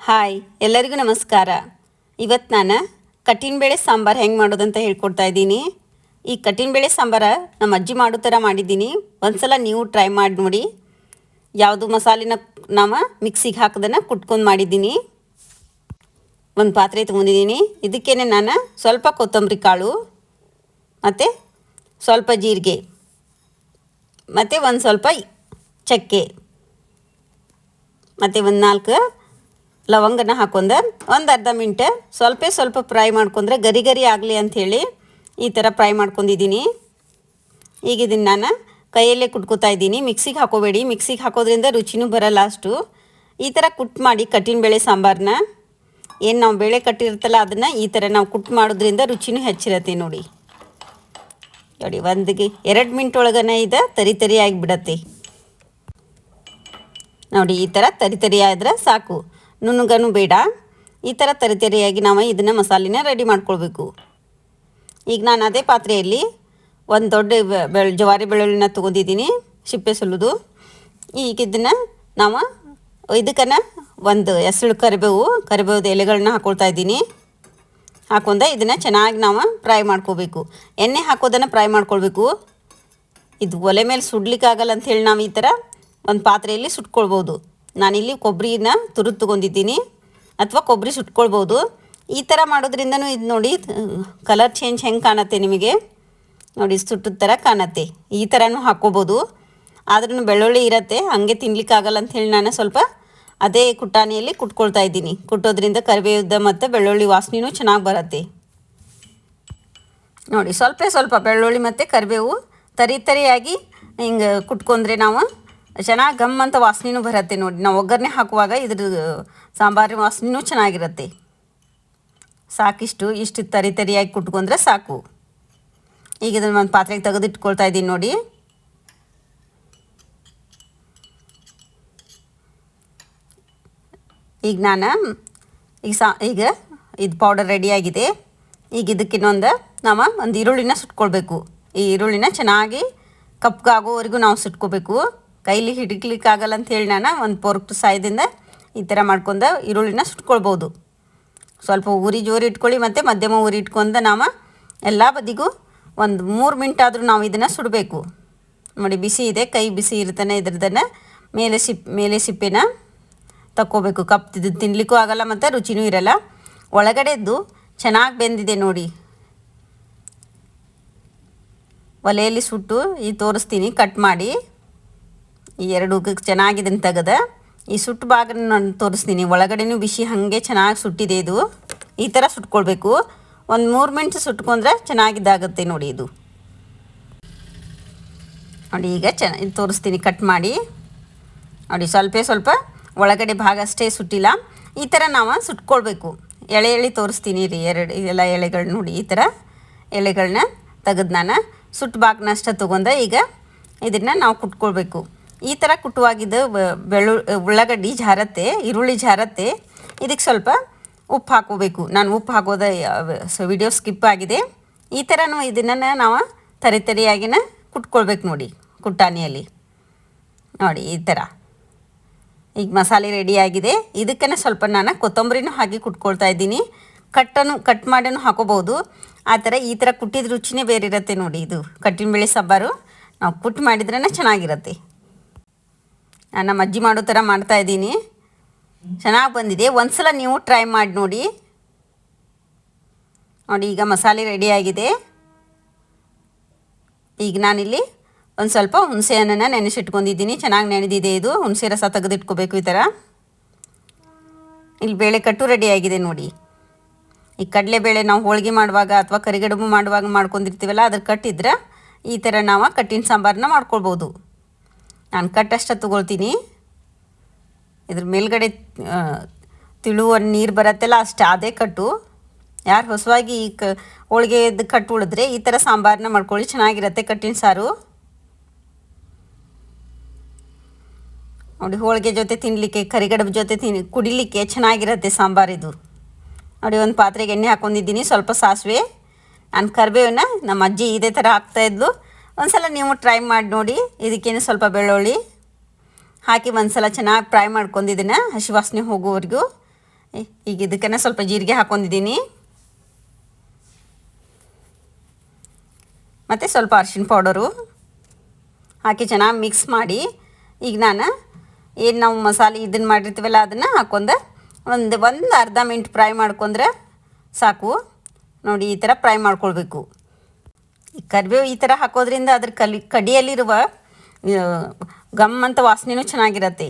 Hi ಎಲ್ಲರಿಗೂ ನಮಸ್ಕಾರ. ಇವತ್ತು ನಾನು ಕಟ್ಟಿನ ಬೇಳೆ ಸಾಂಬಾರು ಹೆಂಗೆ ಮಾಡೋದಂತ ಹೇಳ್ಕೊಡ್ತಾ ಇದ್ದೀನಿ. ಈ ಕಟ್ಟಿನ ಬೇಳೆ ಸಾಂಬಾರು ನಮ್ಮ ಅಜ್ಜಿ ಮಾಡೋ ಥರ ಮಾಡಿದ್ದೀನಿ. ಒಂದ್ಸಲ ನೀವು ಟ್ರೈ ಮಾಡಿ ನೋಡಿ. ಯಾವುದು ಮಸಾಲೆನ ನಾವು ಮಿಕ್ಸಿಗೆ ಹಾಕೋದನ್ನು ಕುಟ್ಕೊಂಡು ಮಾಡಿದ್ದೀನಿ. ಒಂದು ಪಾತ್ರೆ ತೊಗೊಂಡಿದ್ದೀನಿ. ಇದಕ್ಕೇನೆ ನಾನು ಸ್ವಲ್ಪ ಕೊತ್ತಂಬರಿ ಕಾಳು ಮತ್ತು ಸ್ವಲ್ಪ ಜೀರಿಗೆ ಮತ್ತು ಒಂದು ಸ್ವಲ್ಪ ಚಕ್ಕೆ ಮತ್ತು ಒಂದು 4 ಲವಂಗನ ಹಾಕೊಂಡೆ ಒಂದು ಅರ್ಧ ಮಿನಿಟ್ ಸ್ವಲ್ಪ ಫ್ರೈ ಮಾಡ್ಕೊಂಡ್ರೆ ಗರಿ ಗರಿ ಆಗಲಿ ಅಂಥೇಳಿ ಈ ಥರ ಫ್ರೈ ಮಾಡ್ಕೊಂಡಿದ್ದೀನಿ. ಈಗ ಇದನ್ನು ನಾನು ಕೈಯಲ್ಲೇ ಕುಟ್ಕೋತಾ ಇದ್ದೀನಿ. ಮಿಕ್ಸಿಗೆ ಹಾಕೋಬೇಡಿ, ಮಿಕ್ಸಿಗೆ ಹಾಕೋದ್ರಿಂದ ರುಚಿನೂ ಬರಲ್ಲ ಅಷ್ಟು. ಈ ಥರ ಕುಟ್ ಮಾಡಿ ಕಟ್ಟಿನ ಬೇಳೆ ಸಾಂಬಾರನ್ನ ಏನು ನಾವು ಬೇಳೆ ಕಟ್ಟಿರ್ತಲ್ಲ ಅದನ್ನು ಈ ಥರ ನಾವು ಕುಟ್ ಮಾಡೋದ್ರಿಂದ ರುಚಿನೂ ಹೆಚ್ಚಿರತ್ತೆ ನೋಡಿ. 2 ಮಿನಿಟ್ ಒಳಗನೆ ಇದು ತರಿ ಆಗಿಬಿಡತ್ತೆ ನೋಡಿ. ಈ ಥರ ತರಿ ಆದರೆ ಸಾಕು, ನುಣ್ಣಗನೂ ಬೇಡ. ಈ ಥರ ತರಿಯಾಗಿ ನಾವು ಇದನ್ನು ಮಸಾಲೆನ ರೆಡಿ ಮಾಡ್ಕೊಳ್ಬೇಕು. ಈಗ ನಾನು ಅದೇ ಪಾತ್ರೆಯಲ್ಲಿ ಒಂದು ದೊಡ್ಡ ಜವಾರಿ ಬೆಳ್ಳುಳ್ಳಿನ ತೊಗೊಂಡಿದ್ದೀನಿ, ಸಿಪ್ಪೆ ಸುಲಿದು. ಈಗ ಇದನ್ನು ನಾವು ಇದಕ್ಕನ್ನು ಒಂದು ಎಸಳು ಕರಿಬೇವು ಎಲೆಗಳನ್ನ ಹಾಕ್ಕೊಳ್ತಾ ಇದ್ದೀನಿ. ಹಾಕೊಂಡೆ ಇದನ್ನು ಚೆನ್ನಾಗಿ ನಾವು ಫ್ರೈ ಮಾಡ್ಕೋಬೇಕು. ಎಣ್ಣೆ ಹಾಕೋದನ್ನು ಫ್ರೈ ಮಾಡ್ಕೊಳ್ಬೇಕು. ಇದು ಒಲೆ ಮೇಲೆ ಸುಡ್ಲಿಕ್ಕಾಗಲ್ಲ ಅಂಥೇಳಿ ನಾವು ಈ ಥರ ಒಂದು ಪಾತ್ರೆಯಲ್ಲಿ ಸುಟ್ಕೊಳ್ಬೋದು. ನಾನಿಲ್ಲಿ ಕೊಬ್ಬರಿನ ತುರಿದು ತೊಗೊಂಡಿದ್ದೀನಿ, ಅಥವಾ ಕೊಬ್ಬರಿ ಸುಟ್ಕೊಳ್ಬೋದು. ಈ ಥರ ಮಾಡೋದ್ರಿಂದನೂ ಇದು ನೋಡಿ ಕಲರ್ ಚೇಂಜ್ ಹೆಂಗೆ ಕಾಣುತ್ತೆ ನಿಮಗೆ ನೋಡಿ, ಸುಟ್ಟಿದ ಥರ ಕಾಣುತ್ತೆ. ಈ ಥರನೂ ಹಾಕ್ಕೋಬೋದು. ಆದ್ರೂ ಬೆಳ್ಳುಳ್ಳಿ ಇರುತ್ತೆ, ಹಾಗೆ ತಿನ್ಲಿಕ್ಕಾಗಲ್ಲ ಅಂಥೇಳಿ ನಾನು ಸ್ವಲ್ಪ ಅದೇ ಕುಟ್ಟಾಣಿಯಲ್ಲಿ ಕುಟ್ಕೊಳ್ತಾ ಇದ್ದೀನಿ. ಕುಟ್ಟೋದ್ರಿಂದ ಕರಿಬೇವು ಮತ್ತು ಬೆಳ್ಳುಳ್ಳಿ ವಾಸನೆಯೂ ಚೆನ್ನಾಗಿ ಬರುತ್ತೆ ನೋಡಿ. ಸ್ವಲ್ಪ ಬೆಳ್ಳುಳ್ಳಿ ಮತ್ತು ಕರಿಬೇವು ತರಿಯಾಗಿ ಹಿಂಗೆ ಕುಟ್ಕೊಂಡ್ರೆ ನಾವು ಚೆನ್ನಾಗಿ ಗಮ್ ಅಂತ ವಾಸನೆಯೂ ಬರುತ್ತೆ ನೋಡಿ. ನಾವು ಒಗ್ಗರಣೆ ಹಾಕುವಾಗ ಇದ್ರ ಸಾಂಬಾರಿನ ವಾಸನೆಯೂ ಚೆನ್ನಾಗಿರುತ್ತೆ. ಇಷ್ಟು ತರಿಯಾಗಿ ಕುಟ್ಕೊಂಡ್ರೆ ಸಾಕು. ಈಗ ಇದನ್ನು ಒಂದು ಪಾತ್ರೆಗೆ ತೆಗೆದಿಟ್ಕೊಳ್ತಾ ಇದ್ದೀನಿ ನೋಡಿ. ಈಗ ನಾನು ಈಗ ಇದು ಪೌಡರ್ ರೆಡಿಯಾಗಿದೆ. ಈಗ ಇದಕ್ಕಿನ್ನೊಂದು ನಾವು ಒಂದು ಈರುಳ್ಳಿನ ಸುಟ್ಕೊಳ್ಬೇಕು. ಈ ಈರುಳ್ಳಿನ ಚೆನ್ನಾಗಿ ಕಪ್ಪಗಾಗೋವರೆಗೂ ನಾವು ಸುಟ್ಕೋಬೇಕು. ಕೈಲಿ ಹಿಡಿಕ್ಲಿಕ್ಕಾಗಲ್ಲ ಅಂಥೇಳಿ ನಾನು ಒಂದು ಪೋರ್ಕ್ ಸಹಾಯದಿಂದ ಈ ಥರ ಮಾಡ್ಕೊಂಡು ಈರುಳ್ಳಿನ ಸುಟ್ಕೊಳ್ಬೋದು. ಸ್ವಲ್ಪ ಉರಿ ಜೋರು ಇಟ್ಕೊಳ್ಳಿ ಮತ್ತು ಮಧ್ಯಮ ಉರಿ ಇಟ್ಕೊಂಡು ನಾವು ಎಲ್ಲ ಬದಿಗೂ ಒಂದು 3 ಮಿನಿಟ್ ಆದರೂ ನಾವು ಇದನ್ನು ಸುಡಬೇಕು ನೋಡಿ. ಬಿಸಿ ಇದೆ, ಕೈ ಬಿಸಿ ಇರ್ತಾನೆ. ಇದ್ರದನ್ನು ಮೇಲೆ ಸಿಪ್ಪೆನ ತಕ್ಕೋಬೇಕು. ಕಪ್ತಿದ್ದು ತಿನ್ನಲಿಕ್ಕೂ ಆಗಲ್ಲ ಮತ್ತು ರುಚಿನೂ ಇರಲ್ಲ. ಒಳಗಡೆದ್ದು ಚೆನ್ನಾಗಿ ಬೆಂದಿದೆ ನೋಡಿ. ಒಲೆಯಲ್ಲಿ ಸುಟ್ಟು ತೋರಿಸ್ತೀನಿ ಕಟ್ ಮಾಡಿ. ಈ 2 ಚೆನ್ನಾಗಿದ್ದನ್ನು ತೆಗೆದು ಈ ಸುಟ್ಟು ಭಾಗನ ನಾನು ತೋರಿಸ್ತೀನಿ. ಒಳಗಡೆನೂ ಬಿಸಿ ಹಾಗೆ ಚೆನ್ನಾಗಿ ಸುಟ್ಟಿದೆ. ಇದು ಈ ಥರ ಸುಟ್ಕೊಳ್ಬೇಕು. ಒಂದು 3 ಮಿನಿಟ್ ಸುಟ್ಕೊಂಡ್ರೆ ಚೆನ್ನಾಗಿದ್ದಾಗುತ್ತೆ ನೋಡಿ. ಇದು ನೋಡಿ, ಈಗ ಚೆನ್ನಾಗಿ ತೋರಿಸ್ತೀನಿ ಕಟ್ ಮಾಡಿ ನೋಡಿ. ಸ್ವಲ್ಪ ಒಳಗಡೆ ಭಾಗ ಅಷ್ಟೇ ಸುಟ್ಟಿಲ್ಲ. ಈ ಥರ ನಾವು ಸುಟ್ಕೊಳ್ಬೇಕು. ಎಳೆ ತೋರಿಸ್ತೀನಿ ರೀ. ಎಲ್ಲ ಎಳೆಗಳು ನೋಡಿ. ಈ ಥರ ಎಳೆಗಳನ್ನ ತೆಗೆದು ನಾನು ಸುಟ್ಟು ಭಾಗನ ಅಷ್ಟೇ ತೊಗೊಂಡೆ. ಈಗ ಇದನ್ನು ನಾವು ಕುಟ್ಕೊಳ್ಬೇಕು. ಈ ಥರ ಕುಟ್ಟುವಾಗಿದ್ದು ಉಳ್ಳಾಗಡ್ಡಿ ಜಾರತ್ತೆ, ಈರುಳ್ಳಿ ಜಾರತ್ತೆ. ಇದಕ್ಕೆ ಸ್ವಲ್ಪ ಉಪ್ಪು ಹಾಕೋಬೇಕು. ನಾನು ಉಪ್ಪು ಹಾಕೋದು ವಿಡಿಯೋ ಸ್ಕಿಪ್ ಆಗಿದೆ. ಈ ಥರನೂ ಇದನ್ನು ನಾವು ತರಿಯಾಗಿನ ಕುಟ್ಕೊಳ್ಬೇಕು ನೋಡಿ ಕುಟ್ಟಾಣಿಯಲ್ಲಿ ನೋಡಿ. ಈ ಥರ ಈಗ ಮಸಾಲೆ ರೆಡಿಯಾಗಿದೆ. ಇದಕ್ಕೇ ಸ್ವಲ್ಪ ನಾನು ಕೊತ್ತಂಬರಿನೂ ಹಾಕಿ ಕುಟ್ಕೊಳ್ತಾ ಇದ್ದೀನಿ. ಕಟ್ ಮಾಡಿನೂ ಹಾಕೋಬೋದು. ಈ ಥರ ಕುಟ್ಟಿದ ರುಚಿನೇ ಬೇರೆ ಇರುತ್ತೆ ನೋಡಿ. ಇದು ಕಟ್ಟಿನ ಬೇಳೆ ಸಾಂಬಾರು ನಾವು ಕುಟ್ಟು ಮಾಡಿದ್ರೇ ಚೆನ್ನಾಗಿರುತ್ತೆ. ನಾನು ನಮ್ಮ ಅಜ್ಜಿ ಮಾಡೋ ಥರ ಮಾಡ್ತಾಯಿದ್ದೀನಿ. ಚೆನ್ನಾಗಿ ಬಂದಿದೆ. ಒಂದ್ಸಲ ನೀವು ಟ್ರೈ ಮಾಡಿ ನೋಡಿ. ಈಗ ಮಸಾಲೆ ರೆಡಿಯಾಗಿದೆ. ಈಗ ನಾನಿಲ್ಲಿ ಒಂದು ಸ್ವಲ್ಪ ಹುಣಸೆ ಹಣ್ಣನ್ನು ನೆನೆಸಿಟ್ಕೊಂಡಿದ್ದೀನಿ. ಚೆನ್ನಾಗಿ ನೆನೆದಿದೆ. ಇದು ಹುಣಸೆ ರಸ ತೆಗೆದಿಟ್ಕೋಬೇಕು. ಈ ಥರ ಇಲ್ಲಿ ಬೇಳೆ ಕಟ್ಟು ರೆಡಿಯಾಗಿದೆ ನೋಡಿ. ಈ ಕಡಲೆಬೇಳೆ ನಾವು ಹೋಳಿಗೆ ಮಾಡುವಾಗ ಅಥವಾ ಕರಿಗಡುಬು ಮಾಡುವಾಗ ಮಾಡ್ಕೊಂಡಿರ್ತೀವಲ್ಲ, ಅದ್ರ ಕಟ್ಟಿದ್ರೆ ಈ ಥರ ನಾವು ಕಟ್ಟಿನ ಸಾಂಬಾರನ್ನ ಮಾಡ್ಕೊಳ್ಬೋದು. ನಾನು ಕಟ್ಟಷ್ಟ ತೊಗೊಳ್ತೀನಿ. ಇದ್ರ ಮೇಲ್ಗಡೆ ತಿಳುವ ನೀರು ಬರುತ್ತಲ್ಲ ಅದೇ ಕಟ್ಟು. ಯಾರು ಹೊಸವಾಗಿ ಹೋಳಿಗೆದು ಕಟ್ಟು ಉಳಿದ್ರೆ ಈ ಥರ ಸಾಂಬಾರನ್ನ ಮಾಡ್ಕೊಳ್ಳಿ, ಚೆನ್ನಾಗಿರುತ್ತೆ ಕಟ್ಟಿನ ಸಾರು ನೋಡಿ. ಹೋಳಿಗೆ ಜೊತೆ ತಿನ್ನಲಿಕ್ಕೆ, ಕರಿಗಡುಬು ಜೊತೆ ಕುಡಿಲಿಕ್ಕೆ ಚೆನ್ನಾಗಿರುತ್ತೆ ಸಾಂಬಾರಿದು ನೋಡಿ. ಒಂದು ಪಾತ್ರೆಗೆ ಎಣ್ಣೆ ಹಾಕ್ಕೊಂಡಿದ್ದೀನಿ, ಸ್ವಲ್ಪ ಸಾಸಿವೆ. ನಾನು ಕರಿಬೇವನ್ನ ನಮ್ಮ ಅಜ್ಜಿ ಇದೇ ಥರ ಹಾಕ್ತಾಯಿದ್ಲು. ಒಂದು ಸಲ ನೀವು ಟ್ರೈ ಮಾಡಿ ನೋಡಿ. ಇದಕ್ಕೇನು ಸ್ವಲ್ಪ ಬೆಳ್ಳುಳ್ಳಿ ಹಾಕಿ ಒಂದು ಸಲ ಚೆನ್ನಾಗಿ ಫ್ರೈ ಮಾಡ್ಕೊಂಡು ಇದನ್ನು ಹಸಿ ವಾಸನೆ ಹೋಗೋವರೆಗೂ ಈಗ ಇದಕ್ಕೇ ಸ್ವಲ್ಪ ಜೀರಿಗೆ ಹಾಕ್ಕೊಂಡಿದ್ದೀನಿ, ಮತ್ತು ಸ್ವಲ್ಪ ಅರಿಶಿನ ಪೌಡರು ಹಾಕಿ ಚೆನ್ನಾಗಿ ಮಿಕ್ಸ್ ಮಾಡಿ, ಈಗ ನಾನು ಏನು ನಾವು ಮಸಾಲೆ ಇದನ್ನು ಮಾಡಿರ್ತೀವಲ್ಲ ಅದನ್ನು ಹಾಕ್ಕೊಂಡು ಒಂದು ಅರ್ಧ ಮಿನಿಟ್ ಫ್ರೈ ಮಾಡ್ಕೊಂಡ್ರೆ ಸಾಕು ನೋಡಿ. ಈ ಥರ ಫ್ರೈ ಮಾಡ್ಕೊಳ್ಬೇಕು. ಈ ಕರಿಬೇವು ಈ ಥರ ಹಾಕೋದ್ರಿಂದ ಅದ್ರ ಕಡಿಯಲ್ಲಿರುವ ಗಮ್ ಅಂತ ವಾಸನೆಯೂ ಚೆನ್ನಾಗಿರತ್ತೆ.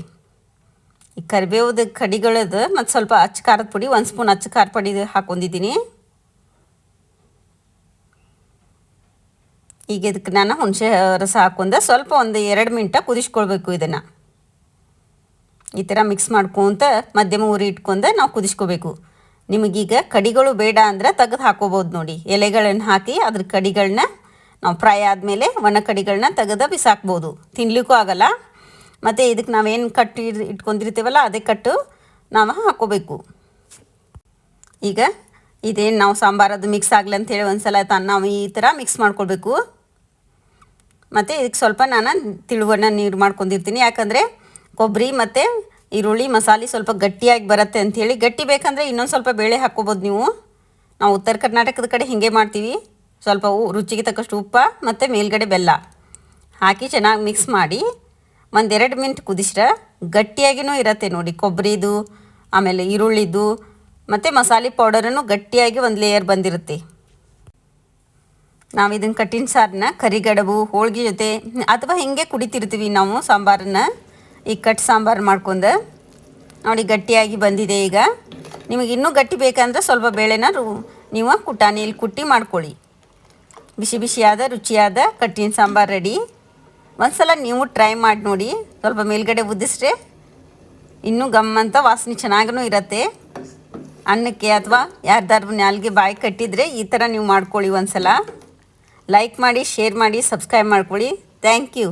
ಈ ಕರಿಬೇವ್ದು ಕಡಿಗಳದು ಮತ್ತು ಸ್ವಲ್ಪ ಅಚ್ಚ ಖಾರದ ಪುಡಿ, 1 ಸ್ಪೂನ್ ಅಚ್ಚ ಖಾರದ ಪುಡಿ ಹಾಕ್ಕೊಂಡಿದ್ದೀನಿ. ಈಗ ಇದಕ್ಕೆ ನಾನು ಹುಣಸೆ ರಸ ಹಾಕ್ಕೊಂಡು ಸ್ವಲ್ಪ ಒಂದು 2 ಮಿನಿಟ ಕುದಿಸ್ಕೊಳ್ಬೇಕು. ಇದನ್ನು ಈ ಥರ ಮಿಕ್ಸ್ ಮಾಡ್ಕೊಂತ ಮಧ್ಯಮ ಉರಿ ಇಟ್ಕೊಂಡು ನಾವು ಕುದಿಸ್ಕೋಬೇಕು. ನಿಮಗೀಗ ಕಡಿಗಳು ಬೇಡ ಅಂದರೆ ತೆಗೆದು ಹಾಕೋಬೋದು ನೋಡಿ. ಎಲೆಗಳನ್ನು ಹಾಕಿ ಅದ್ರ ಕಡಿಗಳನ್ನ ನಾವು ಫ್ರೈ ಆದಮೇಲೆ ಒಣ ಕಡಿಗಳನ್ನ ತೆಗೆದು ಬಿಸಾಕ್ಬೋದು, ತಿನ್ನಲಿಕ್ಕೂ ಆಗೋಲ್ಲ. ಮತ್ತು ಇದಕ್ಕೆ ನಾವೇನು ಕಟ್ಟು ಇಟ್ಕೊಂಡಿರ್ತೀವಲ್ಲ ಅದೇ ಕಟ್ಟು ನಾವು ಹಾಕೋಬೇಕು. ಈಗ ಇದೇನು ನಾವು ಸಾಂಬಾರದು ಮಿಕ್ಸ್ ಆಗಲಿ ಅಂಥೇಳಿ ಒಂದು ಸಲ ನಾವು ಈ ಥರ ಮಿಕ್ಸ್ ಮಾಡ್ಕೊಳ್ಬೇಕು. ಮತ್ತು ಇದಕ್ಕೆ ಸ್ವಲ್ಪ ನಾನು ತಿಳುವನ್ನ ನೀರು ಮಾಡ್ಕೊಂಡಿರ್ತೀನಿ, ಯಾಕಂದರೆ ಕೊಬ್ಬರಿ ಮತ್ತು ಈರುಳ್ಳಿ ಮಸಾಲೆ ಸ್ವಲ್ಪ ಗಟ್ಟಿಯಾಗಿ ಬರುತ್ತೆ ಅಂಥೇಳಿ. ಗಟ್ಟಿ ಬೇಕಂದರೆ ಇನ್ನೊಂದು ಸ್ವಲ್ಪ ಬೇಳೆ ಹಾಕ್ಕೋಬೋದು ನೀವು. ನಾವು ಉತ್ತರ ಕರ್ನಾಟಕದ ಕಡೆ ಹೀಗೆ ಮಾಡ್ತೀವಿ. ಸ್ವಲ್ಪ ರುಚಿಗೆ ತಕ್ಕಷ್ಟು ಉಪ್ಪು ಮತ್ತು ಮೇಲ್ಗಡೆ ಬೆಲ್ಲ ಹಾಕಿ ಚೆನ್ನಾಗಿ ಮಿಕ್ಸ್ ಮಾಡಿ 1-2 ಮಿನಿಟ್ ಕುದಿಸ್ರೆ ಗಟ್ಟಿಯಾಗಿಯೂ ಇರುತ್ತೆ ನೋಡಿ. ಕೊಬ್ಬರಿದು ಆಮೇಲೆ ಈರುಳ್ಳಿದು ಮತ್ತು ಮಸಾಲೆ ಪೌಡರನ್ನು ಗಟ್ಟಿಯಾಗಿ ಒಂದು ಲೇಯರ್ ಬಂದಿರುತ್ತೆ. ನಾವು ಇದನ್ನು ಕಟ್ಟಿನ ಸಾರನ್ನ ಕರಿಗಡುಬು ಹೋಳಿಗೆ ಜೊತೆ ಅಥವಾ ಹಿಂಗೆ ಕುಡಿತಿರ್ತೀವಿ ನಾವು ಸಾಂಬಾರನ್ನು. ಈಗ ಕಟ್ ಸಾಂಬಾರು ಮಾಡ್ಕೊಂಡು ನೋಡಿ ಗಟ್ಟಿಯಾಗಿ ಬಂದಿದೆ. ಈಗ ನಿಮಗೆ ಇನ್ನೂ ಗಟ್ಟಿ ಬೇಕಂದ್ರೆ ಸ್ವಲ್ಪ ಬೇಳೆನ ನೀವು ಕುಟಾಣಿಯಲ್ಲಿ ಕುಟ್ಟಿ ಮಾಡ್ಕೊಳ್ಳಿ. ಬಿಸಿ ಬಿಸಿಯಾದ ರುಚಿಯಾದ ಕಟ್ಟಿನ ಸಾಂಬಾರು ರೆಡಿ. ಒಂದು ಸಲ ನೀವು ಟ್ರೈ ಮಾಡಿ ನೋಡಿ. ಸ್ವಲ್ಪ ಮೇಲ್ಗಡೆ ಉದ್ದಿಸ್ರೆ ಇನ್ನೂ ಗಮ್ಮಂತ ವಾಸನೆ ಚೆನ್ನಾಗೂ ಇರುತ್ತೆ. ಅನ್ನಕ್ಕೆ ಅಥವಾ ಯಾರ್ದಾರು ನಾಲ್ಗೆ ಬಾಯಿ ಕಟ್ಟಿದರೆ ಈ ಥರ ನೀವು ಮಾಡ್ಕೊಳ್ಳಿ. ಒಂದು ಸಲ ಲೈಕ್ ಮಾಡಿ, ಶೇರ್ ಮಾಡಿ, ಸಬ್ಸ್ಕ್ರೈಬ್ ಮಾಡ್ಕೊಳ್ಳಿ. Thank you.